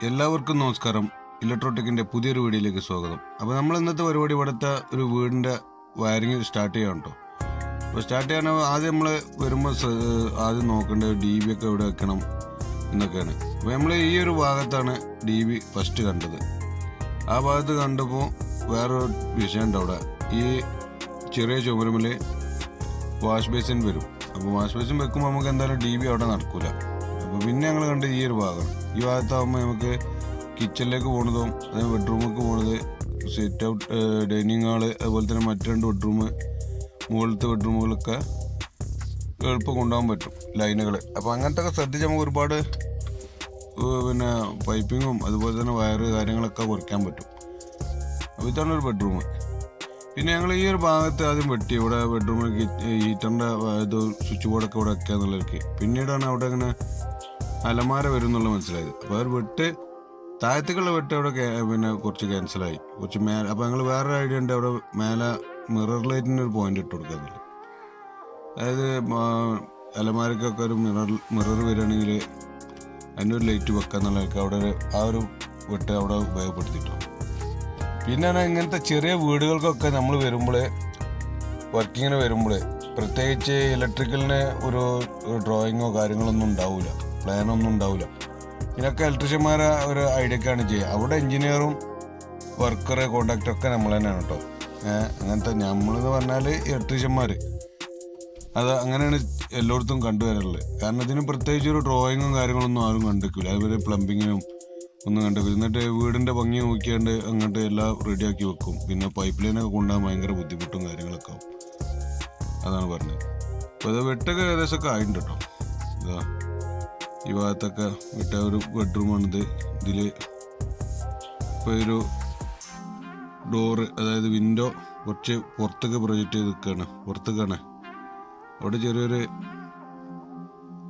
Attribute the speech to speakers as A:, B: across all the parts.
A: എല്ലാവർക്കും നമസ്കാരം. ഇലക്ട്രോടെക്കിന്റെ പുതിയൊരു വീഡിയോയിലേക്ക് സ്വാഗതം. അപ്പോൾ നമ്മൾ ഇന്നത്തെ പരിപാടി ഇവിടുത്തെ ഒരു വീടിന്റെ വയറിങ് സ്റ്റാർട്ട് ചെയ്യാൻ കേട്ടോ. അപ്പോൾ സ്റ്റാർട്ട് ചെയ്യാൻ ആദ്യം നമ്മൾ വരുമ്പോൾ ആദ്യം നോക്കേണ്ട DB ഒക്കെ എവിടെ വെക്കണം എന്നൊക്കെയാണ്. അപ്പോൾ നമ്മൾ ഈ ഒരു ഭാഗത്താണ് DB ഫസ്റ്റ് കണ്ടത്. ആ ഭാഗത്ത് കണ്ടപ്പോൾ വേറൊരു വിഷയമുണ്ട്. അവിടെ ഈ ചെറിയ ചുമരുമിൽ വാഷ് ബേസിൻ വരും. അപ്പോൾ വാഷ് ബേസിൻ വെക്കുമ്പോൾ നമുക്ക് എന്തായാലും DB അവിടെ നടക്കില്ല. അപ്പോൾ പിന്നെ ഞങ്ങൾ കണ്ട ഈ ഒരു ഭാഗം, ഈ ഭാഗത്താകുമ്പോൾ നമുക്ക് കിച്ചണിലേക്ക് പോകുന്നതും അതായത് ബെഡ്റൂമിലേക്ക് പോകുന്നത്, സിറ്റ് ഔട്ട്, ഡൈനിങ് ഹാള്, അതുപോലെ തന്നെ മറ്റ് 2 ബെഡ്റൂം, മുകളിലത്തെ ബെഡ്റൂമുകളൊക്കെ എളുപ്പം കൊണ്ടുപോകാൻ പറ്റും ലൈനുകൾ. അപ്പോൾ അങ്ങനത്തെ ഒക്കെ ശ്രദ്ധിച്ച് നമുക്ക് ഒരുപാട് പിന്നെ പൈപ്പിങ്ങും അതുപോലെ തന്നെ വയറ് കാര്യങ്ങളൊക്കെ കുറയ്ക്കാൻ പറ്റും. അപ്പോൾ ഇതാണ് ഒരു ബെഡ്റൂം. പിന്നെ ഞങ്ങൾ ഈ ഒരു ഭാഗത്ത് ആദ്യം വെട്ടി, ഇവിടെ ബെഡ്റൂമിൽ ഹീറ്ററിൻ്റെ ഇത് സ്വിച്ച് ബോർഡൊക്കെ ഇവിടെ വെക്കുക എന്നുള്ളവർക്ക്. പിന്നീടാണ് അവിടെ ഇങ്ങനെ അലമാര വരും എന്നുള്ളത് മനസ്സിലായത്. അപ്പോൾ അവർ വെട്ട് താഴത്തേക്കുള്ള വെട്ട് അവിടെ പിന്നെ കുറച്ച് ക്യാൻസലായി, കുറച്ച് മേലെ. അപ്പോൾ ഞങ്ങൾ വേറൊരു ഐഡിയ ഉണ്ട്, അവിടെ മേലെ മിറർ ലൈറ്റിന് ഒരു പോയിന്റ് ഇട്ട് കൊടുക്കുക എന്നുള്ളത്. അതായത് അലമാരക്കൊക്കെ ഒരു മിറർ വരികയാണെങ്കിൽ അതിനൊരു ലൈറ്റ് വെക്കുക എന്നുള്ളതൊക്കെ അവിടെ ആ ഒരു വെട്ട് അവിടെ ഉപയോഗപ്പെടുത്തിയിട്ടോ. പിന്നെ ഇങ്ങനത്തെ ചെറിയ വീടുകൾക്കൊക്കെ നമ്മൾ വരുമ്പോൾ, വർക്കിങ്ങിന് വരുമ്പോൾ, പ്രത്യേകിച്ച് ഇലക്ട്രിക്കലിന് ഒരു ഡ്രോയിങ്ങോ കാര്യങ്ങളൊന്നും ഉണ്ടാവില്ല, പ്ലാനൊന്നും ഉണ്ടാവില്ല. ഇതിനൊക്കെ ഇലക്ട്രീഷ്യന്മാരെ ഒരു ഐഡിയക്കാണ് ചെയ്യുക. അവിടെ എഞ്ചിനീയറും വർക്കറ് കോൺട്രാക്ടറൊക്കെ നമ്മൾ തന്നെയാണ് കേട്ടോ. അങ്ങനത്തെ നമ്മളെന്ന് പറഞ്ഞാൽ ഇലക്ട്രീഷ്യന്മാർ അത് അങ്ങനെയാണ് എല്ലായിടത്തും കണ്ടുവരാറുള്ളത്. കാരണം ഇതിന് പ്രത്യേകിച്ച് ഒരു ഡ്രോയിങ്ങും കാര്യങ്ങളൊന്നും ആരും കണ്ടിരിക്കില്ല. അതുപോലെ പ്ലംബിങ്ങിനും ഒന്നും കണ്ടിരിക്കില്ല. എന്നിട്ട് വീടിൻ്റെ ഭംഗി നോക്കിയാണ്ട് അങ്ങോട്ട് എല്ലാം റെഡിയാക്കി വെക്കും. പിന്നെ പൈപ്പ് ലൈനൊക്കെ കൊണ്ടുപോകാൻ ഭയങ്കര ബുദ്ധിമുട്ടും കാര്യങ്ങളൊക്കെ ആവും. അതാണ് പറഞ്ഞത്. അപ്പോൾ അത് വെട്ടൊക്കെ ഏകദേശമൊക്കെ ആയിട്ടുണ്ട് കേട്ടോ. ഇതാ ഈ ഭാഗത്തൊക്കെ വിട്ട ഒരു ബെഡ്റൂമാണിത്. ഇതിൽ ഇപ്പോൾ ഒരു ഡോറ്, അതായത് വിൻഡോ കുറച്ച് പുറത്തൊക്കെ പ്രൊജക്റ്റ് ചെയ്ത് നിൽക്കുകയാണ്. പുറത്തേക്കാണ് അവിടെ ചെറിയൊരു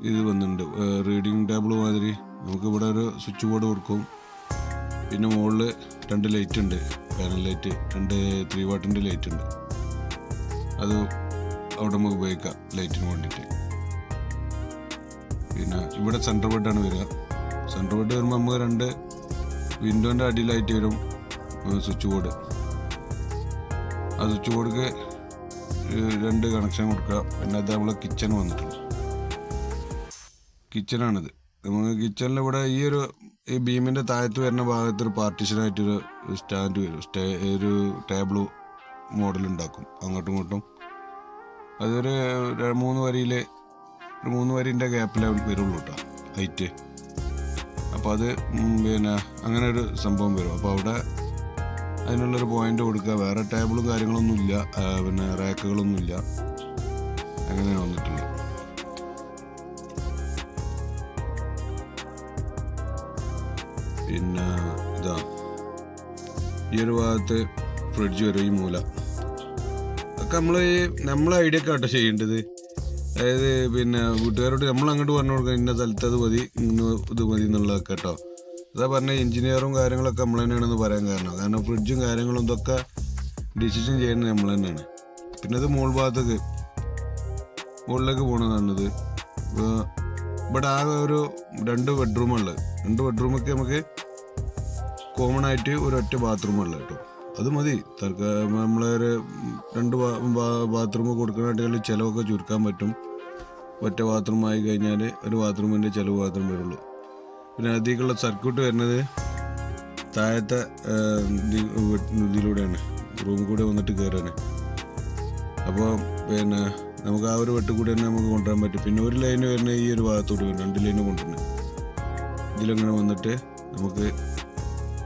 A: ഇത് വന്നിട്ടുണ്ട്, റീഡിങ് ടേബിൾ മാതിരി. നമുക്കിവിടെ ഒരു സ്വിച്ച് ബോർഡ് കൊടുക്കും. പിന്നെ മുകളിൽ 2 ലൈറ്റ് ഉണ്ട്, പാനൽ ലൈറ്റ്, 2 3 വാട്ടിൻ്റെ ലൈറ്റ് ഉണ്ട്. അത് അവിടെ നമുക്ക് ഉപയോഗിക്കാം ലൈറ്റിന് വേണ്ടിയിട്ട്. പിന്നെ ഇവിടെ സെൻറ്റർ ബെഡാണ് വരിക. സെൻറ്റർ ബെഡ് വരുമ്പോൾ നമുക്ക് 2 വിൻഡോൻ്റെ അടിയിലായിട്ട് വരും സ്വിച്ച് ബോർഡ്. ആ സ്വിച്ച് ബോർഡിക്ക് 2 കണക്ഷൻ കൊടുക്കുക. പിന്നെ അത് നമ്മളെ കിച്ചൺ വന്നിട്ടുണ്ട്. കിച്ചണാണിത്. നമുക്ക് കിച്ചണിൽ ഇവിടെ ഈ ബീമിൻ്റെ താഴത്ത് വരുന്ന ഭാഗത്തൊരു പാർട്ടീഷനായിട്ടൊരു സ്റ്റാൻഡ് വരും. ഒരു ടേബിൾ മോഡൽ ഉണ്ടാക്കും അങ്ങോട്ടും ഇങ്ങോട്ടും. അതൊരു 3 വരീൻ്റെ ഗ്യാപ്പിലേ വരുള്ളൂ കേട്ടോ ഹൈറ്റ്. അപ്പോൾ അത് പിന്നെ അങ്ങനെ ഒരു സംഭവം വരും. അപ്പോൾ അവിടെ അതിനുള്ളൊരു പോയിന്റ് കൊടുക്കുക. വേറെ ടേബിളും കാര്യങ്ങളൊന്നും ഇല്ല, പിന്നെ റാക്കുകളൊന്നും ഇല്ല. അങ്ങനെയാണ് വന്നിട്ടുള്ളത്. പിന്നെ ഇതാ ഈ ഒരു ഭാഗത്ത് ഫ്രിഡ്ജ് വരും, ഈ മൂല ഒക്കെ നമ്മളെ ഐഡിയ ഒക്കെ ആട്ടോ ചെയ്യേണ്ടത്. അതായത് പിന്നെ വീട്ടുകാരോട് നമ്മൾ അങ്ങോട്ട് പറഞ്ഞു കൊടുക്കുക, ഇന്ന സ്ഥലത്ത് അത് മതി, ഇത് മതി എന്നുള്ളതൊക്കെ കേട്ടോ. അതാ പറഞ്ഞ എഞ്ചിനീയറും കാര്യങ്ങളൊക്കെ നമ്മൾ തന്നെയാണെന്ന് പറയാൻ കാരണം ഫ്രിഡ്ജും കാര്യങ്ങളും ഇതൊക്കെ ഡിസിഷൻ ചെയ്യുന്നത് നമ്മൾ തന്നെയാണ്. പിന്നെ ഇത് മുകളിലേക്ക് പോകണതാണിത്. ഇവിടെ ആകെ ഒരു 2 ബെഡ്റൂമുള്ളത്. 2 ബെഡ്റൂമൊക്കെ നമുക്ക് കോമൺ ആയിട്ട് ഒരൊറ്റ ബാത്റൂമുള്ളത് കേട്ടോ. അത് മതി. നമ്മളൊരു 2 ബാത്റൂം കൊടുക്കുന്നതായിട്ട് ചിലവൊക്കെ ചുരുക്കാൻ പറ്റും. ഒറ്റ ബാത്റൂം ആയി കഴിഞ്ഞാൽ ഒരു ബാത്റൂമിൻ്റെ ചിലവ് മാത്രം വരുള്ളൂ. പിന്നെ അതിലേക്കുള്ള സർക്യൂട്ട് വരുന്നത് താഴത്തെ ഇതിലൂടെയാണ്, റൂമിൽ കൂടെ വന്നിട്ട് കയറാണ്. അപ്പോൾ പിന്നെ നമുക്ക് ആ ഒരു വെട്ട് കൂടി തന്നെ നമുക്ക് കൊണ്ടുവരാൻ പറ്റും. പിന്നെ ഒരു ലൈന് വരുന്ന ഈ ഒരു ഭാഗത്തോട്ട് വരും, 2 ലൈന് കൊണ്ടുവരുന്നത്. ഇതിലങ്ങനെ വന്നിട്ട് നമുക്ക്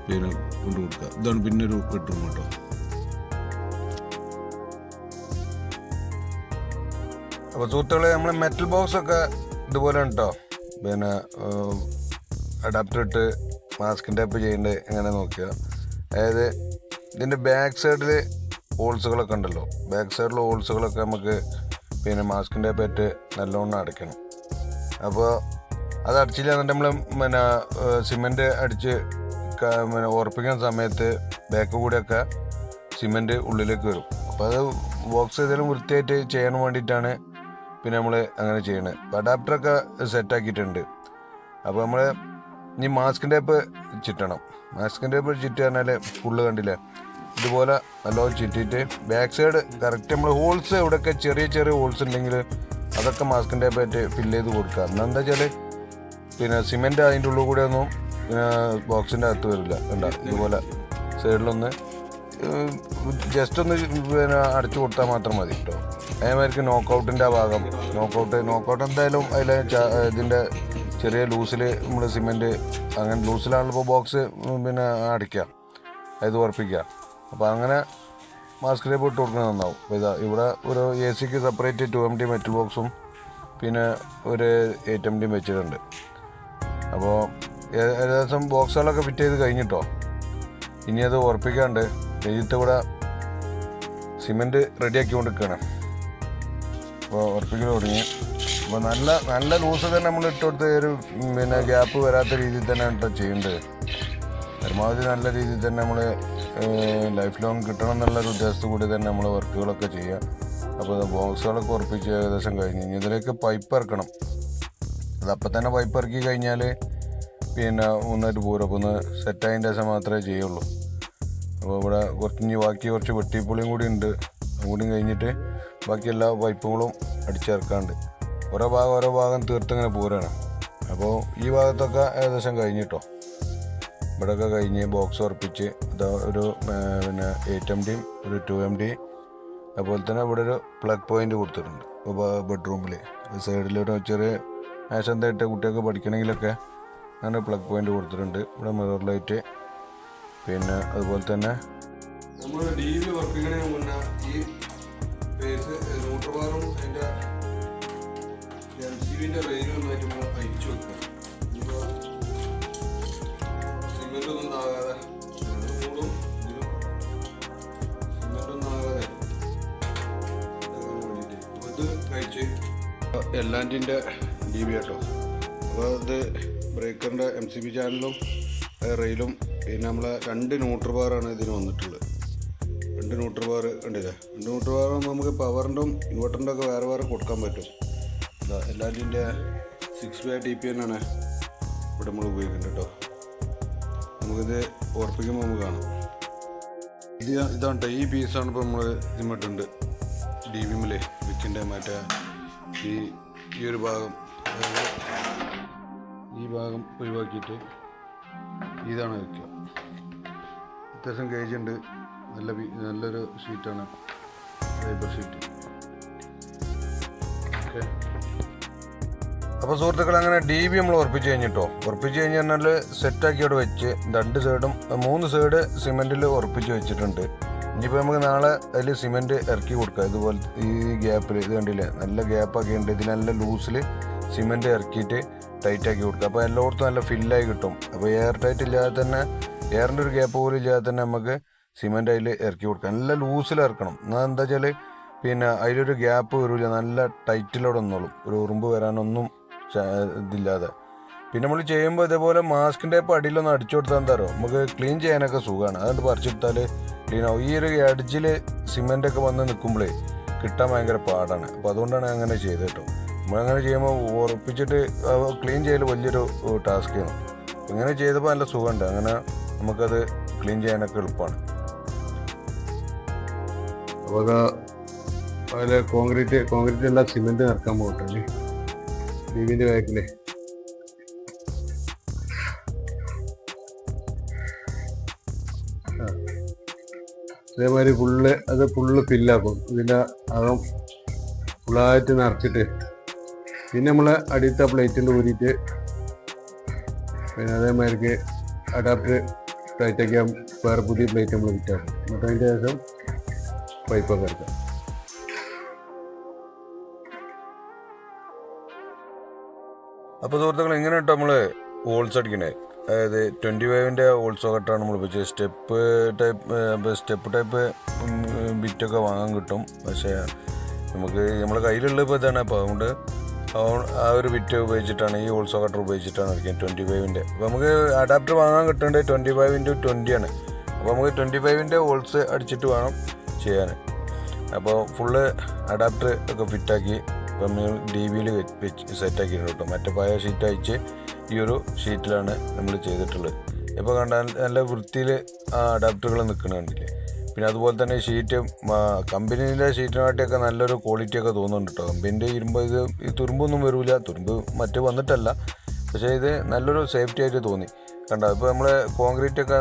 A: പിന്നെ കൊണ്ടു കൊടുക്കുക. ഇതാണ് പിന്നെ ഒരു ബെഡ്റൂം കേട്ടോ. അപ്പോൾ സുഹൃത്തുക്കളെ, നമ്മളെ മെറ്റൽ ബോക്സ് ഒക്കെ ഇതുപോലെ കേട്ടോ. പിന്നെ അഡാപ്റ്റർ ഇട്ട് മാസ്കിൻ ടൈപ്പ് ചെയ്യേണ്ടത് എങ്ങനെ നോക്കുക. അതായത് ഇതിൻ്റെ ബാക്ക് സൈഡിൽ ഹോൾസുകളൊക്കെ ഉണ്ടല്ലോ, ബാക്ക് സൈഡിലെ ഹോൾസുകളൊക്കെ നമുക്ക് പിന്നെ മാസ്കിൻ ടൈപ്പ് ആയിട്ട് നല്ലോണം അടയ്ക്കണം. അപ്പോൾ അത് അടച്ചില്ല എന്നിട്ട് നമ്മൾ പിന്നെ സിമെൻറ്റ് അടിച്ച് പിന്നെ ഉറപ്പിക്കുന്ന സമയത്ത് ബാക്ക് കൂടെയൊക്കെ സിമെൻറ്റ് ഉള്ളിലേക്ക് വരും. അപ്പോൾ അത് ബോക്സ് ഏതെങ്കിലും വൃത്തിയായിട്ട് ചെയ്യാൻ വേണ്ടിയിട്ടാണ് പിന്നെ നമ്മൾ അങ്ങനെ ചെയ്യണത്. അപ്പോൾ അഡാപ്റ്ററൊക്കെ സെറ്റാക്കിയിട്ടുണ്ട്. അപ്പോൾ നമ്മൾ ഇനി മാസ്കിൻ ടേപ്പ് ചുറ്റണം. മാസ്കിൻ ടേപ്പ് ചുറ്റി പറഞ്ഞാൽ ഫുള്ള് കണ്ടില്ലേ, ഇതുപോലെ നല്ലോണം ചുറ്റിയിട്ട് ബാക്ക് സൈഡ് കറക്റ്റ് നമ്മൾ ഹോൾസ് എവിടെയൊക്കെ ചെറിയ ചെറിയ ഹോൾസ് ഉണ്ടെങ്കിൽ അതൊക്കെ മാസ്കിൻ ടേപ്പായിട്ട് ഫില്ല് ചെയ്ത് കൊടുക്കുക. എന്താ വെച്ചാൽ പിന്നെ സിമെൻറ്റ് അതിൻ്റെ ഉള്ളിൽ കൂടെ ഒന്നും പിന്നെ ബോക്സിൻ്റെ അകത്ത് വരില്ല. കണ്ട ഇതുപോലെ സൈഡിലൊന്ന് ജസ്റ്റ് ഒന്ന് പിന്നെ അടച്ചു കൊടുത്താൽ മാത്രം മതി കേട്ടോ. അതേമാതിരിക്ക് നോക്കൗട്ടിൻ്റെ ഭാഗം നോക്കൗട്ട് എന്തായാലും അതിൽ ഇതിൻ്റെ ചെറിയ ലൂസിൽ നമ്മൾ സിമെൻറ്റ് അങ്ങനെ ലൂസിലാണല്ലോ ഇപ്പോൾ ബോക്സ് പിന്നെ അടിക്കുക, അത് ഉറപ്പിക്കുക. അപ്പോൾ അങ്ങനെ മാസ്ക് ടേപ്പ് ഇട്ട് കൊടുക്കുന്നത് നന്നാവും. അപ്പോൾ ഇതാ ഇവിടെ ഒരു AC സെപ്പറേറ്റ് 2MD മെറ്റൽ ബോക്സും പിന്നെ ഒരു 8MD വെച്ചിട്ടുണ്ട്. അപ്പോൾ ഏകദേശം ബോക്സുകളൊക്കെ ഫിറ്റ് ചെയ്ത് കഴിഞ്ഞിട്ടോ. ഇനി അത് ഉറപ്പിക്കാണ്ട് നെയ്യത്ത് കൂടെ സിമെൻറ്റ് റെഡിയാക്കി കൊണ്ടിരിക്കുകയാണ്. അപ്പോൾ ഉറപ്പിക്കൽ തുടങ്ങി. അപ്പോൾ നല്ല ലൂസ് തന്നെ നമ്മൾ ഇട്ട് കൊടുത്ത് ഒരു പിന്നെ ഗ്യാപ്പ് വരാത്ത രീതിയിൽ തന്നെയാണ് കേട്ടോ ചെയ്യേണ്ടത്. പരമാവധി നല്ല രീതിയിൽ തന്നെ നമ്മൾ ലൈഫ് ലോങ് കിട്ടണം എന്നുള്ളൊരു ഉദ്ദേശത്തോടു കൂടി തന്നെ നമ്മൾ വർക്കുകളൊക്കെ ചെയ്യുക. അപ്പോൾ ബോക്സുകളൊക്കെ ഉറപ്പിച്ച് ഏകദേശം കഴിഞ്ഞ് ഇനി ഇതിലേക്ക് പൈപ്പ് ഇറക്കണം. അതപ്പം തന്നെ പൈപ്പ് ഇറക്കി കഴിഞ്ഞാൽ പിന്നെ ഒന്നായിട്ട് പോരും. അപ്പോൾ ഒന്ന് സെറ്റായതിൻ്റെ ശേഷം മാത്രമേ ചെയ്യുള്ളൂ. അപ്പോൾ ഇവിടെ ബാക്കി കുറച്ച് വെട്ടിപ്പൊളിയും കൂടി ഉണ്ട്. അതുകൂടി കഴിഞ്ഞിട്ട് ബാക്കി എല്ലാ പൈപ്പുകളും അടിച്ചിറക്കാണ്ട് ഓരോ ഭാഗം തീർത്തിങ്ങനെ പോരാണ്. അപ്പോൾ ഈ ഭാഗത്തൊക്കെ ഏകദേശം കഴിഞ്ഞിട്ടോ. ഇവിടെയൊക്കെ കഴിഞ്ഞ് ബോക്സ് ഉറപ്പിച്ച് ഇതാ ഒരു പിന്നെ 8MD ഒരു 2MD അതുപോലെ തന്നെ ഇവിടെ ഒരു പ്ലഗ് പോയിൻ്റ് കൊടുത്തിട്ടുണ്ട്. ബെഡ്റൂമിൽ സൈഡിലൊരു ചെറിയ മേശന്തായിട്ട് കുട്ടികൾക്ക് പഠിക്കണമെങ്കിലൊക്കെ അങ്ങനെ പ്ലഗ് പോയിൻ്റ് കൊടുത്തിട്ടുണ്ട്. ഇവിടെ മിറർ ലൈറ്റ് പിന്നെ അതുപോലെ തന്നെ നമ്മൾ DV ഉറപ്പിക്കുന്നതിന് മുന്നേ ഈ പേസ് ന്യൂട്രൽ ബാറും അതിൻ്റെ MCBൻ്റെ റെയിലും ഒന്നായിട്ട് നമ്മൾ അയച്ചു വെക്കുക. ഇപ്പോൾ സിമെൻ്റൊന്നും ആകാതെ മൂടും ഇതിലും സിമെൻ്റൊന്നും ആകാതെ വേണ്ടിയിട്ട് ഇത് കഴിച്ച് എല്ലാറ്റിൻ്റെ DV കേട്ടോ. അപ്പോൾ ഇത് ബ്രേക്കറിൻ്റെ MCB ചാനലും റെയിലും പിന്നെ നമ്മളെ 2 ന്യൂട്രൽ ബാറാണ് ഇതിന് വന്നിട്ടുള്ളത്. 2 ന്യൂട്രൽ ബാർ കണ്ടില്ലേ. 2 ന്യൂട്രൽ ബാറാകുമ്പോൾ നമുക്ക് പവറിൻ്റെ ഇൻവെർട്ടറിൻ്റെ ഒക്കെ വേറെ കൊടുക്കാൻ പറ്റും. എല്ലാറ്റിൻ്റെ 6 TPN ആണ് ഇവിടെ നമ്മൾ ഉപയോഗിക്കുന്നത് കേട്ടോ. നമുക്കിത് ഉറപ്പിക്കുമ്പോൾ നമുക്ക് കാണാം. ഇതാണ് കേട്ടോ. ഈ പീസാണ് ഇപ്പോൾ നമ്മൾ ഇതിമിട്ടുണ്ട് DVമിൽ വിക്കിൻ്റെ മറ്റേ ഈ ഒരു ഭാഗം, ഈ ഭാഗം ഒഴിവാക്കിയിട്ട് ഇതാണ് വയ്ക്കുക. അത്യാവശ്യം ഗേജ് ഉണ്ട്. നല്ലൊരു ഷീറ്റാണ്, ഫൈബർ ഷീറ്റ്. ഓക്കെ. അപ്പോൾ സുഹൃത്തുക്കൾ അങ്ങനെ DV നമ്മൾ ഉറപ്പിച്ച് കഴിഞ്ഞിട്ടോ. ഉറപ്പിച്ച് കഴിഞ്ഞ് പറഞ്ഞാൽ സെറ്റാക്കി അവിടെ വെച്ച് 2 സൈഡും 3 സൈഡ് സിമെൻറ്റിൽ ഉറപ്പിച്ച് വെച്ചിട്ടുണ്ട്. ഇനിയിപ്പോൾ നമുക്ക് നാളെ അതിൽ സിമെൻറ്റ് ഇറക്കി കൊടുക്കുക. ഇതുപോലെ ഈ ഗ്യാപ്പിൽ ഇത് കണ്ടില്ലേ, നല്ല ഗ്യാപ്പൊക്കെ ഉണ്ട്. ഇതിൽ നല്ല ലൂസിൽ സിമെൻറ്റ് ഇറക്കിയിട്ട് ടൈറ്റാക്കി കൊടുക്കുക. അപ്പോൾ എല്ലായിടത്തും നല്ല ഫില്ലായി കിട്ടും. അപ്പോൾ എയർ ടൈറ്റ് ഇല്ലാതെ തന്നെ, എയറിൻ്റെ ഒരു ഗ്യാപ്പ് പോലും ഇല്ലാതെ തന്നെ നമുക്ക് സിമെൻറ്റ് അതിൽ ഇറക്കി കൊടുക്കുക. നല്ല ലൂസിൽ ഇറക്കണം. എന്നാൽ എന്താ വെച്ചാൽ പിന്നെ അതിലൊരു ഗ്യാപ്പ് വരില്ല, നല്ല ടൈറ്റിലൂടെ വന്നോളും, ഒരു ഉറുമ്പ് വരാനൊന്നും ഇതില്ലാതെ. പിന്നെ നമ്മൾ ചെയ്യുമ്പോൾ ഇതേപോലെ മാസ്കിൻ ടേപ്പ് അടിയിലൊന്ന് അടിച്ചു കൊടുത്താൽ എന്താ പറയുക, നമുക്ക് ക്ലീൻ ചെയ്യാനൊക്കെ സുഖമാണ്. അതുകൊണ്ട് പറിച്ചെടുത്താൽ ക്ലീൻ ആവും. ഈ ഒരു എഡ്ജിൽ സിമെൻറ്റൊക്കെ വന്ന് നിൽക്കുമ്പോഴേ കിട്ടാൻ ഭയങ്കര പാടാണ്. അപ്പോൾ അതുകൊണ്ടാണ് അങ്ങനെ ചെയ്തത് കേട്ടോ. നമ്മളങ്ങനെ ചെയ്യുമ്പോൾ ഉറപ്പിച്ചിട്ട് ക്ലീൻ ചെയ്യൽ വലിയൊരു ടാസ്ക് ചെയ്യുന്നു. ഇങ്ങനെ ചെയ്തപ്പോൾ നല്ല സുഖമുണ്ട്. അങ്ങനെ നമുക്കത് ക്ലീൻ ചെയ്യാനൊക്കെ എളുപ്പമാണ്.
B: അപ്പോൾ അതിൽ കോൺക്രീറ്റ് എല്ലാം സിമെൻറ്റ് നിറക്കാൻ പോകട്ടല്ലേ DVൻ്റെ ബാക്കിൽ. അതേമാതിരി ഫുള്ള് ഫില്ലാക്കും. ഇതിൻ്റെ അകം ഫുള്ളായിട്ട് നിറച്ചിട്ട് പിന്നെ നമ്മൾ അടിയത്തെ പ്ലേറ്റിൻ്റെ ഊരിയിട്ട് പിന്നെ അതേമാതിരിക്ക് അഡാപ്റ്റർ ടൈറ്റാക്കിയാൽ വേറെ പുതിയ പ്ലേറ്റ് നമ്മൾ വിറ്റാക്കും. എന്നിട്ട് അതിൻ്റെ ശേഷം പൈപ്പൊക്കെ എടുക്കാം.
A: അപ്പോൾ സുഹൃത്തുക്കൾ ഇങ്ങനെ കേട്ടോ നമ്മൾ ഹോൾസ് അടിക്കണേ. അതായത് 25ൻ്റെ ഹോൾ സോക്കറ്റാണ് നമ്മൾ ഉപയോഗിച്ചത്. സ്റ്റെപ്പ് ടൈപ്പ് ബിറ്റൊക്കെ വാങ്ങാൻ കിട്ടും. പക്ഷേ നമുക്ക് നമ്മളെ കയ്യിലുള്ള ഇപ്പോൾ ഇതാണ്. അപ്പോൾ അതുകൊണ്ട് ആ ഒരു ബിറ്റ് ഉപയോഗിച്ചിട്ടാണ്, ഈ ഹോൾ സോക്കറ്റർ ഉപയോഗിച്ചിട്ടാണ് അടിക്കുന്നത് 25ൻ്റെ. അപ്പോൾ നമുക്ക് അഡാപ്റ്റർ വാങ്ങാൻ കിട്ടേണ്ടത് 25x20 ആണ്. അപ്പോൾ നമുക്ക് 25ൻ്റെ ഹോൾസ് അടിച്ചിട്ട് വേണം ചെയ്യാൻ. അപ്പോൾ ഫുള്ള് അഡാപ്റ്റർ ഒക്കെ ഫിറ്റാക്കി ഇപ്പം നമ്മൾ DBയിൽ വെച്ച് സെറ്റാക്കിയിട്ടുണ്ട് കേട്ടോ. മറ്റേ പഴയ ഷീറ്റ് അയച്ച് ഈ ഒരു ഷീറ്റിലാണ് നമ്മൾ ചെയ്തിട്ടുള്ളത്. ഇപ്പോൾ കണ്ടാൽ നല്ല വൃത്തിയിൽ അഡാപ്റ്ററുകൾ നിൽക്കുന്ന കണ്ടില്ലേ. പിന്നെ അതുപോലെ തന്നെ ഷീറ്റ് കമ്പനീൻ്റെ ഷീറ്റിനായിട്ടൊക്കെ നല്ലൊരു ക്വാളിറ്റിയൊക്കെ തോന്നുന്നുണ്ട് കേട്ടോ. കമ്പനീൻ്റെ ഇരുമ്പ് ഇത് തുരുമ്പൊന്നും വരില്ല, തുരുമ്പ് മറ്റ് വന്നിട്ടല്ല, പക്ഷേ ഇത് നല്ലൊരു സേഫ്റ്റി ആയിട്ട് തോന്നി. കണ്ടോ ഇപ്പോൾ നമ്മൾ കോൺക്രീറ്റൊക്കെ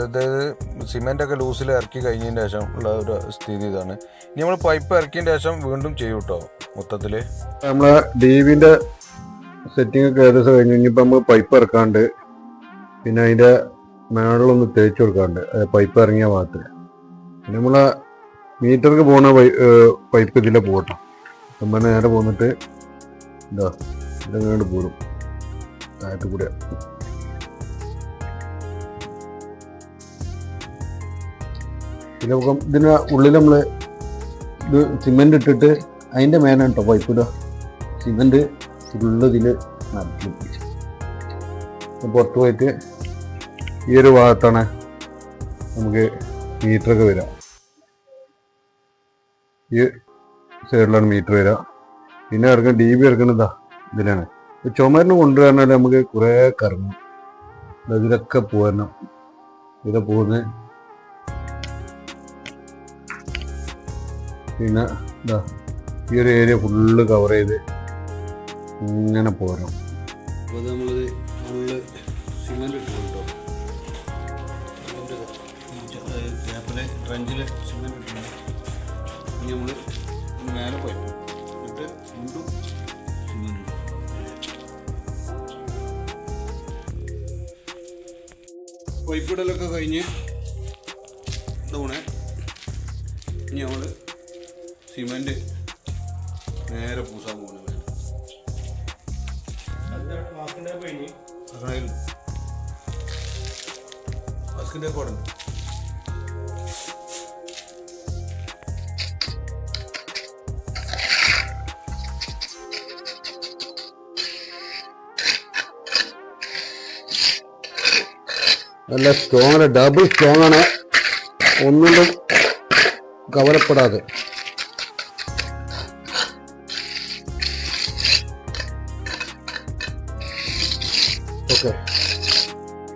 A: അതായത് സിമെൻറ്റൊക്കെ ലൂസിൽ ഇറക്കി കഴിഞ്ഞതിന് ശേഷം ഉള്ള ഒരു സ്ഥിതി ഇതാണ്. ഇനി നമ്മൾ പൈപ്പ് ഇറക്കിയതിന് ശേഷം വീണ്ടും ചെയ്യും കേട്ടോ. മൊത്തത്തിൽ
B: നമ്മളെ DBൻ്റെ സെറ്റിംഗ് ഒക്കെ ഏകദേശം കഴിഞ്ഞ് ഇനിയിപ്പോൾ നമ്മൾ പൈപ്പ് ഇറക്കാണ്ട് പിന്നെ അതിൻ്റെ മേളിലൊന്ന് തേച്ച് കൊടുക്കാണ്ട് പൈപ്പ് ഇറങ്ങിയ ഭാഗത്ത് പിന്നെ നമ്മളെ മീറ്റർക്ക് പോകുന്ന പൈപ്പ് ഇതിലെ പോകട്ടോ. നമ്മൾ നേരെ പോന്നിട്ട് എന്താ ഇതങ്ങോട്ട് പോരും താഴത്ത് കൂടെ. പിന്നെ ഇതിന് ഉള്ളിൽ നമ്മൾ ഇത് സിമെൻ്റ് ഇട്ടിട്ട് അതിൻ്റെ മേലാണ് കേട്ടോ പൈപ്പ് ഇടുക. സിമെൻ്റ് ഫുള്ള് ഇതിൽ നടത്തി പുറത്ത് പോയിട്ട് ഈ ഒരു ഭാഗത്താണ് നമുക്ക് മീറ്ററൊക്കെ വരിക. ഈ സൈഡിലാണ് മീറ്റർ വരിക. പിന്നെ ഇറങ്ങുന്ന DB ഇറക്കുന്നതാ ഇതിലാണ്. ചുമരിന് കൊണ്ടുവരാനാല് നമുക്ക് കുറേ കറങ്ങും. ഇതിലൊക്കെ പോരണം. ഇതിലെ പോകുന്നത് പിന്നെ ഇതാ ഈ ഒരു ഏരിയ ഫുള്ള് കവർ ചെയ്ത് ഇങ്ങനെ പോരണം. അപ്പോൾ അത് നമ്മളിത് ഫുള്ള് സിമെൻ്റ് ഇട്ട് കൊണ്ടോ ഗ്യാപ്പിലെ ട്രഞ്ചിൽ സിമെൻ്റ് ഇട്ടുണ്ട്. ഇനി നമ്മൾ മേലെ പോയി ഇട്ട് വീണ്ടും സിമെൻ്റ് ഇട്ടു. പൈപ്പിടലൊക്കെ കഴിഞ്ഞ് ഇതോണെ ഇനി നമ്മൾ സിമെന്റ് നേരെ പൂസാൻ പോകുന്നത് മാസ്കിൻ്റെ ഒക്കെ ഉടനെ നല്ല സ്ട്രോങ് ആണ്, ഡബിൾ സ്ട്രോങ് ആണ്, ഒന്നിലും കവലപ്പെടാതെ. ഓക്കെ,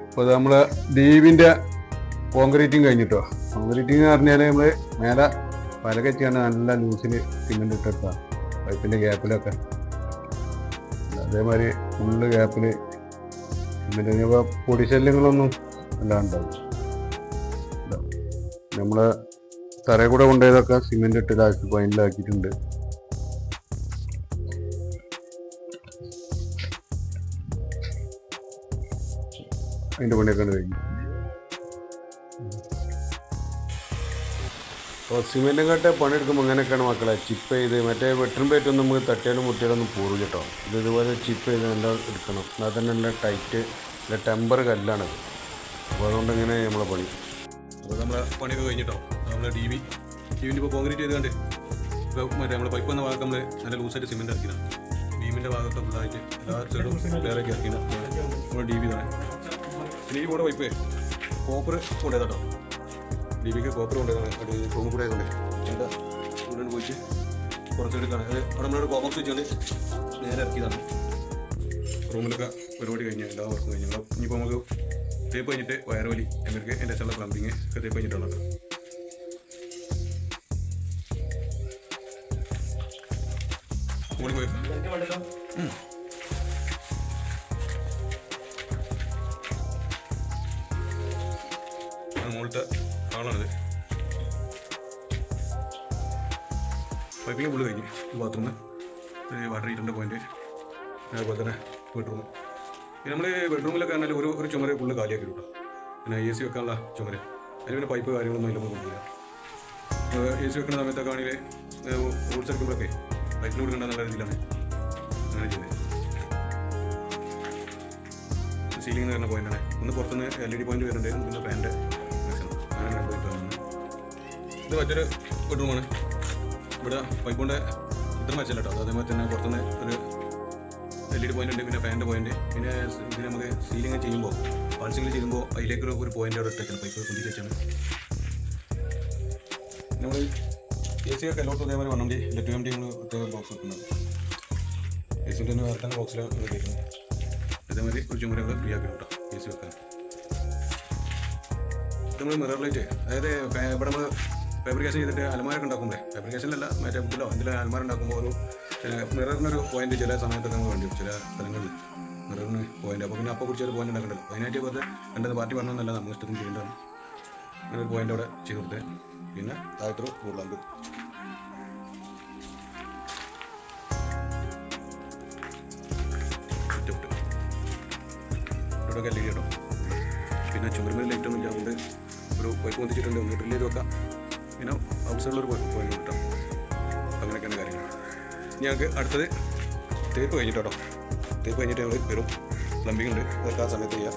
B: അപ്പോൾ അത് നമ്മൾ DBൻ്റെ കോൺക്രീറ്റിങ് കഴിഞ്ഞിട്ടോ. കോൺക്രീറ്റിങ് എന്ന് പറഞ്ഞാൽ നമ്മൾ മേലെ പലകച്ചാണ് നല്ല ലൂസിൽ സിമെൻ്റ് ഇട്ടെടുത്ത പൈപ്പിൻ്റെ ഗ്യാപ്പിലൊക്കെ അതേമാതിരി ഫുള്ള് ഗ്യാപ്പിൽ സിമെൻ്റ്. പൊടിശല്യങ്ങളൊന്നും അല്ലാണ്ടാവും. നമ്മൾ തറയിൽ കൂടെ കൊണ്ടുപോയതൊക്കെ സിമെൻ്റ് ഇട്ട് ഇതാക്കി പൈനിലാക്കിയിട്ടുണ്ട്. അതിൻ്റെ പണിയൊക്കെ കഴിഞ്ഞു. അപ്പോൾ സിമെൻറ്റും പണിയെടുക്കുമ്പോൾ അങ്ങനെയൊക്കെയാണ് മക്കളെ. ചിപ്പ് ചെയ്ത് മറ്റേ വെട്ടറും പേറ്റൊന്നും നമുക്ക് തട്ടിയാലും മുട്ടിയാലൊന്നും പോറില്ല കേട്ടോ. ഇതുപോലെ ചിപ്പ് ചെയ്ത് എല്ലാം എടുക്കണം. എന്നാൽ തന്നെ നല്ല ടൈറ്റ് നല്ല ടെമ്പർ കല്ലാണത്. അപ്പോൾ അതുകൊണ്ട് ഇങ്ങനെ നമ്മളെ പണി. അപ്പോൾ നമ്മളെ പണിയൊക്കെ കഴിഞ്ഞിട്ടോ. നമ്മളെ DBൻ്റെ ഇപ്പോൾ കോൺക്രീറ്റ് ചെയ്തുകൊണ്ട് ഇപ്പോൾ മറ്റേ നമ്മൾ പൈപ്പ് വന്ന ഭാഗത്ത് നമ്മൾ നല്ല ലൂസായിട്ട് സിമെൻറ്റ് ഇറക്കിയതാണ്. DBൻ്റെ ഭാഗത്ത് ഫുള്ളായിട്ട് എല്ലാ സൈഡും ക്ലിയറാക്കി ഇറക്കിയാണ് നമ്മൾ DB തന്നെ. DB കൂടെ പൈപ്പ് കോപ്പർ കൊണ്ടുപോയതാട്ടോ. DBക്ക് കോപ്പർ കൊണ്ടുപോയതാണ്. റൂമിൽ കൂടെ ആയതുകൊണ്ട് എന്താ ഇവിടെ പോയിട്ട് കുറച്ചെടുക്കാണ്. അത് അവിടെ നമ്മളൊരു കോബോക്സ് വെച്ചുകൊണ്ട് നേരെ ഇറക്കിയതാണ്. റൂമിലൊക്കെ പരിപാടി കഴിഞ്ഞു, എല്ലാ വർക്കും കഴിഞ്ഞു. ഇനിയിപ്പോൾ നമുക്ക് തേപ്പ് കഴിഞ്ഞിട്ട് വയറുവലി എനിക്ക് എൻ്റെ ചില പ്ലംബിങ് ഒക്കെ തേപ്പ് കഴിഞ്ഞിട്ടുള്ളത്. ഓടിപ്പോയി മുകളിലത്തെ ആളാണിത്. പൈപ്പിങ് ഫുള്ള് കഴിഞ്ഞ് ബാത്റൂമ്, വാട്ടർ ഹീറ്ററിൻ്റെ പോയിന്റ്, അതുപോലെ തന്നെ ബെഡ്റൂം. പിന്നെ നമ്മൾ ബെഡ്റൂമിലൊക്കെ ആണെങ്കിൽ ഒരു ചുമര് ഫുള്ള് കാലിയാക്കി കിട്ടും. പിന്നെ AC വെക്കാനുള്ള ചുമര്, അതിന് പിന്നെ പൈപ്പ് കാര്യങ്ങളൊന്നും അതിലൊന്നും കൊണ്ടില്ല. AC വെക്കുന്ന സമയത്തൊക്കെ ആണെങ്കിൽ റൂട്ട്സ് എടുക്കുമ്പോഴൊക്കെ പൈപ്പിന് കൊടുക്കേണ്ട നല്ല രീതിയിലാണ് അങ്ങനെ ചെയ്യുന്നത്. സീലിംഗ് എന്ന് പറഞ്ഞ പോയിന്റാണ്. ഒന്ന് പുറത്തുനിന്ന് LED പോയിന്റ് വരുന്നുണ്ട്, പിന്നെ ഫാൻ്റെ അങ്ങനെ പോയിട്ട് വന്നു. ഇത് മറ്റൊരു ബെഡ്റൂമാണ്. ഇവിടെ പൈപ്പ് കൊണ്ട് ഇത്ര മച്ചല്ല കേട്ടോ. അതേമാതിരി തന്നെ പുറത്തുനിന്ന് ഒരു LED പോയിന്റ് ഉണ്ട്, പിന്നെ ഫാൻ്റെ പോയിന്റ്. പിന്നെ ഇതിന് നമുക്ക് സീലിംഗ് ചെയ്യുമ്പോൾ വാൾസിംഗ് ചെയ്യുമ്പോൾ അതിലേക്ക് ഒരു പോയിന്റ് അവിടെ ഇട്ടേക്കാണ്, പൈപ്പ് കുന്തിച്ച് വെച്ചാണ്. നമ്മൾ AC ഒക്കെ എല്ലാവർക്കും അതേമാതിരി 1MD 2MD നമ്മൾ ബോക്സ് വെക്കുന്നത്.
A: എ സിൻ്റെ തന്നെ വേറെ തന്നെ ബോക്സിലാണ് കയറ്റുന്നത്. അതേമാതിരി ഒരു ചുമരങ്ങൾ ഫ്രീ ആക്കി കേട്ടോ എ സി വെക്കാൻ. ഇത് നമ്മൾ മിറർ ലൈറ്റ്, അതായത് ഇവിടെ നമ്മൾ ഫാബ്രിക്കേഷൻ ചെയ്തിട്ട് അലമാരൊക്കെ ഉണ്ടാക്കുമ്പോൾ, ഫാബ്രിക്കേഷനിലല്ല മറ്റേ ബുക്കിലോ എന്തെങ്കിലും അലമാര ഉണ്ടാക്കുമ്പോൾ ഒരു മിററിനൊരു പോയിന്റ് ചില സമയത്തൊക്കെ നമുക്ക് വേണ്ടി വരും. ചില സ്ഥലങ്ങളിൽ മിററിന് പോയിന്റ്, അപ്പോൾ പിന്നെ അപ്പോൾ കുറിച്ചൊരു പോയിന്റ് ഉണ്ടാക്കണ്ടല്ലോ. അതിനായിട്ട് വെറുതെ കണ്ടത് പാർട്ടി പറഞ്ഞൊന്നല്ല, നമ്മൾ ഇഷ്ടത്തിന് ചെയ്യേണ്ടതാണ്. അങ്ങനെ ഒരു പോയിന്റ് അവിടെ ചെയ്ത് കൊടുത്തത്. പിന്നെ താഴത്തൊരു റൂളാമ്പ്, ഇവിടെ LED കേട്ടോ. പിന്നെ ചുമരുമേൽ ലൈറ്റൊന്നും ഇല്ല, അതുകൊണ്ട് ഒരു പൈപ്പ് വന്നിച്ചിട്ടുണ്ട്, ഒന്ന് ഡ്രിൽ ചെയ്ത് വെക്കാം. പിന്നെ ഹൗസുകളിലൊരു പോയിന്റ് കിട്ടാം. അങ്ങനെയൊക്കെയാണ് കാര്യങ്ങൾ. ഞങ്ങൾക്ക് അടുത്തത് തേപ്പ് കഴിഞ്ഞിട്ടോ. തേപ്പ് കഴിഞ്ഞിട്ട് ഞങ്ങൾ വരും. പ്ലംബിംഗ് ഉണ്ട്, അതൊക്കെ ആ സമയത്ത് ചെയ്യാം.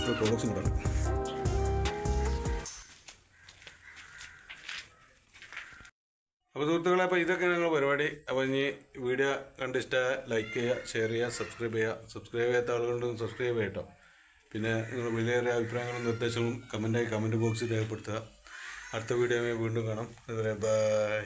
A: ഒരു പ്രോബോക്സും കൂടെ ഉണ്ട്. അപ്പോൾ സുഹൃത്തുക്കളെ, അപ്പോൾ ഇതൊക്കെയാണ് ഞങ്ങൾ പരിപാടി. അപ്പോൾ ഇനി വീഡിയോ കണ്ട് ഇഷ്ടമായ ലൈക്ക് ചെയ്യുക, ഷെയർ ചെയ്യുക, സബ്സ്ക്രൈബ് ചെയ്യുക. സബ്സ്ക്രൈബ് ചെയ്യാത്ത ആളുകളുണ്ടെങ്കിൽ സബ്സ്ക്രൈബ് ചെയ്യട്ടോ. പിന്നെ നിങ്ങൾ വലിയ അഭിപ്രായങ്ങളും നിർദ്ദേശങ്ങളും കമൻറ്റ് ബോക്സിൽ രേഖപ്പെടുത്തുക. അടുത്ത വീഡിയോ വീണ്ടും കാണാം. അതുവരെ ബൈ.